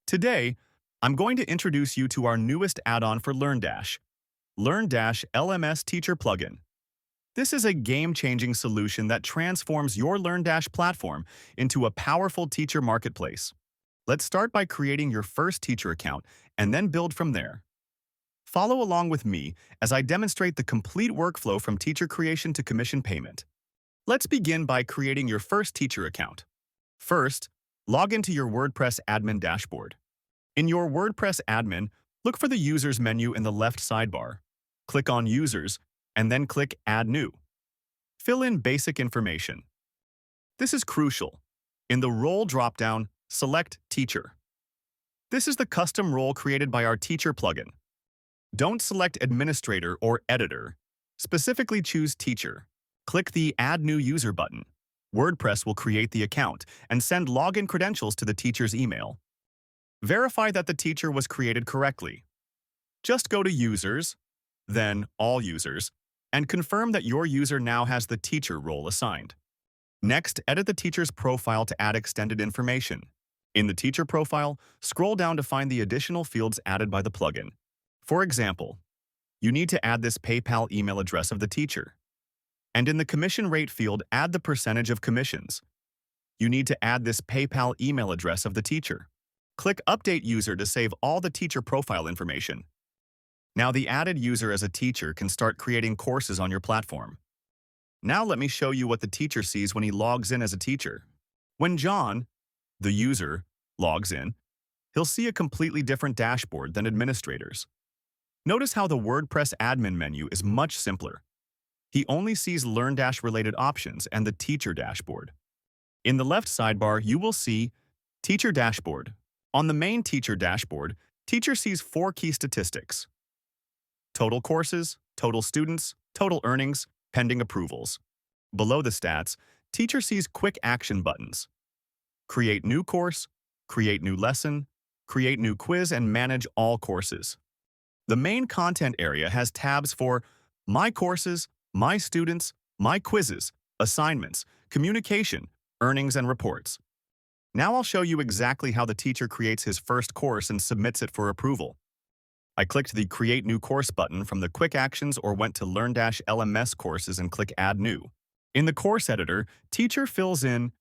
Today, I'm going to introduce you to our newest add-on for LearnDash, LearnDash LMS Teacher Plugin. This is a game-changing solution that transforms your LearnDash platform into a powerful teacher marketplace. Let's start by creating your first teacher account and then build from there. Follow along with me as I demonstrate the complete workflow from teacher creation to commission payment. Let's begin by creating your first teacher account. First, log into your WordPress admin dashboard. In your WordPress admin, look for the Users menu in the left sidebar. Click on Users, and then click Add New. Fill in basic information. This is crucial. In the Role dropdown, select Teacher. This is the custom role created by our Teacher plugin. Don't select Administrator or Editor. Specifically choose Teacher. Click the Add New User button. WordPress will create the account and send login credentials to the teacher's email. Verify that the teacher was created correctly. Just go to Users, then All Users, and confirm that your user now has the teacher role assigned. Next, edit the teacher's profile to add extended information. In the teacher profile, scroll down to find the additional fields added by the plugin. For example, you need to add this PayPal email address of the teacher. And in the commission rate field, add the percentage of commissions. You need to add this PayPal email address of the teacher. Click Update User to save all the teacher profile information. Now the added user as a teacher can start creating courses on your platform. Now let me show you what the teacher sees when he logs in as a teacher. When John, the user, logs in, he'll see a completely different dashboard than administrators. Notice how the WordPress admin menu is much simpler. He only sees LearnDash-related options and the teacher dashboard. In the left sidebar, you will see Teacher Dashboard. On the main teacher dashboard, teacher sees 4 key statistics: total courses, total students, total earnings, pending approvals. Below the stats, teacher sees quick action buttons: create new course, create new lesson, create new quiz, and manage all courses. The main content area has tabs for My Courses, My Students, My Quizzes, Assignments, Communication, Earnings, and Reports. Now I'll show you exactly how the teacher creates his first course and submits it for approval. I clicked the Create New Course button from the Quick Actions or went to LearnDash LMS Courses and click Add New. In the course editor, teacher fills in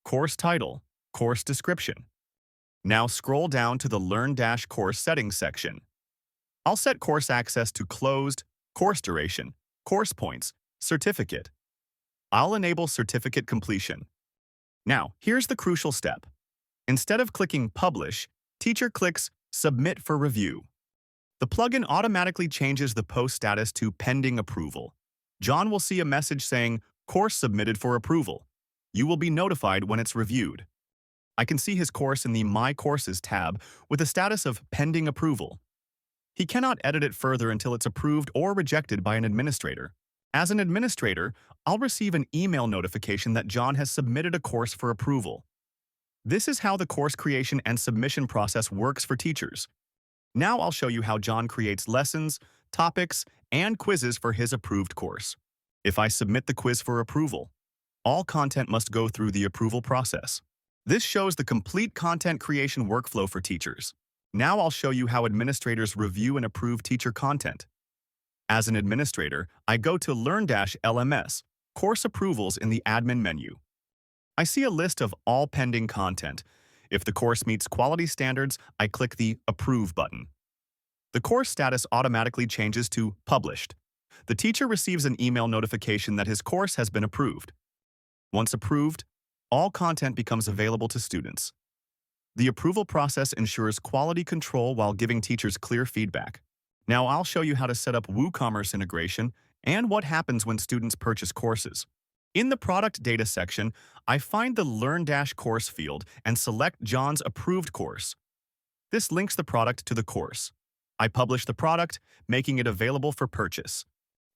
course title, course description. Now scroll down to the LearnDash Course Settings section. I'll set course access to closed, course duration, course points, certificate. I'll enable certificate completion. Now, here's the crucial step. Instead of clicking Publish, teacher clicks Submit for review. The plugin automatically changes the post status to Pending Approval. John will see a message saying, Course submitted for approval. You will be notified when it's reviewed. I can see his course in the My Courses tab with a status of Pending Approval. He cannot edit it further until it's approved or rejected by an administrator. As an administrator, I'll receive an email notification that John has submitted a course for approval. This is how the course creation and submission process works for teachers. Now I'll show you how John creates lessons, topics, and quizzes for his approved course. If I submit the quiz for approval, all content must go through the approval process. This shows the complete content creation workflow for teachers. Now I'll show you how administrators review and approve teacher content. As an administrator, I go to LearnDash LMS, Course Approvals in the Admin menu. I see a list of all pending content. If the course meets quality standards, I click the Approve button. The course status automatically changes to Published. The teacher receives an email notification that his course has been approved. Once approved, all content becomes available to students. The approval process ensures quality control while giving teachers clear feedback. Now I'll show you how to set up WooCommerce integration and what happens when students purchase courses. In the Product Data section, I find the LearnDash course field and select John's approved course. This links the product to the course. I publish the product, making it available for purchase.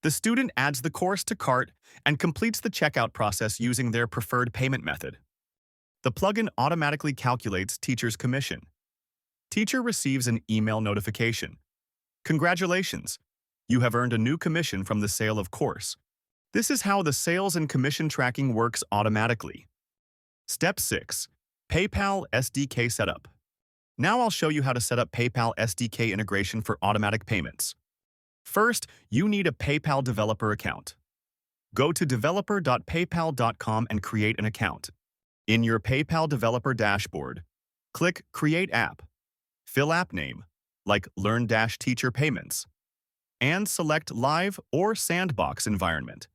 The student adds the course to cart and completes the checkout process using their preferred payment method. The plugin automatically calculates teacher's commission. Teacher receives an email notification. Congratulations! You have earned a new commission from the sale of course. This is how the sales and commission tracking works automatically. Step 6. PayPal SDK Setup. Now I'll show you how to set up PayPal SDK integration for automatic payments. First, you need a PayPal developer account. Go to developer.paypal.com and create an account. In your PayPal developer dashboard, click Create App. Fill app name, like LearnDash Teacher Payments, and select Live or Sandbox environment.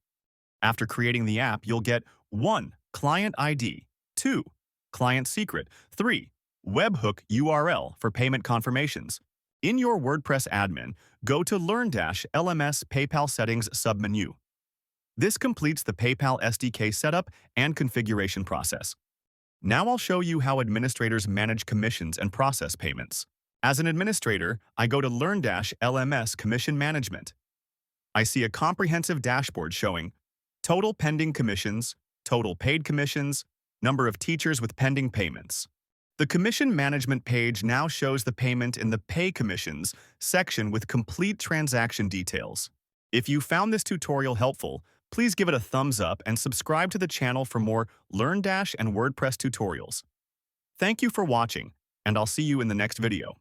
After creating the app, you'll get 1. Client ID, 2. Client secret, 3. Webhook URL for payment confirmations. In your WordPress admin, go to LearnDash LMS PayPal Settings submenu. This completes the PayPal SDK setup and configuration process. Now I'll show you how administrators manage commissions and process payments. As an administrator, I go to LearnDash LMS Commission Management. I see a comprehensive dashboard showing total pending commissions, total paid commissions, number of teachers with pending payments. The commission management page now shows the payment in the Pay Commissions section with complete transaction details. If you found this tutorial helpful, please give it a thumbs up and subscribe to the channel for more LearnDash and WordPress tutorials. Thank you for watching, and I'll see you in the next video.